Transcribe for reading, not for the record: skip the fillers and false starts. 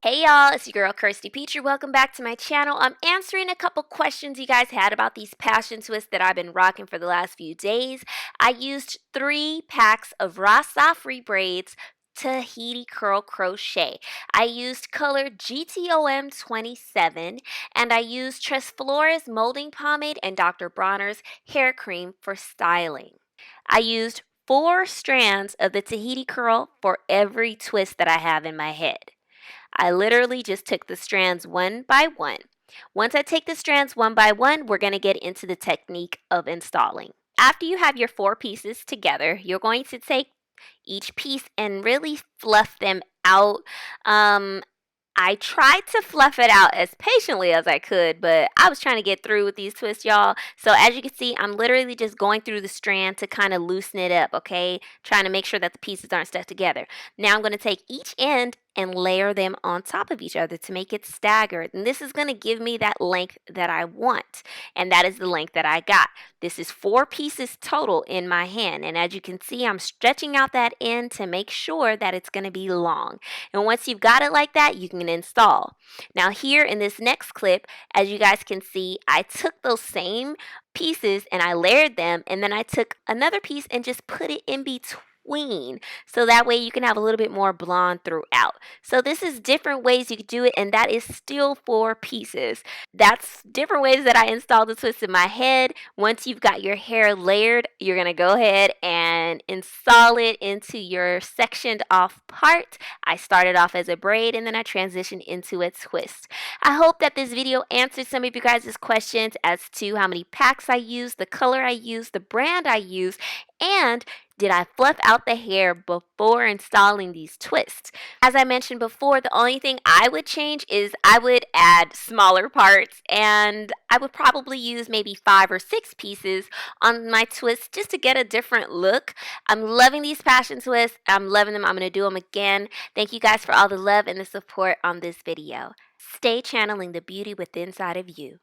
Hey y'all, it's your girl Kirsty Petrie. Welcome back to my channel. I'm answering a couple questions you guys had about these passion twists that I've been rocking for the last few days. I used 3 packs of RastAfri braids Tahiti curl crochet. I used color GTOM 27 and I used Flores molding pomade and Dr.Bronner's hair cream for styling. I used 4 strands of the Tahiti curl for every twist that I have in my head. I literally just took the strands one by one. Once I take the strands one by one, we're going to get into the technique of installing. After you have your 4 pieces together, you're going to take each piece and really fluff them out. I tried to fluff it out as patiently as I could, but I was trying to get through with these twists, y'all. So as you can see, I'm literally just going through the strand to kind of loosen it up, okay? Trying to make sure that the pieces aren't stuck together. Now I'm going to take each end and layer them on top of each other to make it staggered. And this is going to give me that length that I want. And that is the length that I got. This is 4 pieces total in my hand. And as you can see, I'm stretching out that end to make sure that it's going to be long. And once you've got it like that, you can install. Now here in this next clip, as you guys can see, I took those same pieces and I layered them, and then I took another piece and just put it in between, so that way you can have a little bit more blonde throughout. So this is different ways you could do it, and that is still 4 pieces. That's different ways that I install the twist in my head. Once you've got your hair layered, you're going to go ahead and install it into your sectioned off part. I started off as a braid and then I transitioned into a twist. I hope that this video answered some of you guys' questions as to how many packs I used, the color I used, the brand I used, and did I fluff out the hair before installing these twists? As I mentioned before, the only thing I would change is I would add smaller parts, and I would probably use maybe 5 or 6 pieces on my twists just to get a different look. I'm loving these passion twists. I'm loving them. I'm going to do them again. Thank you guys for all the love and the support on this video. Stay channeling the beauty within inside of you.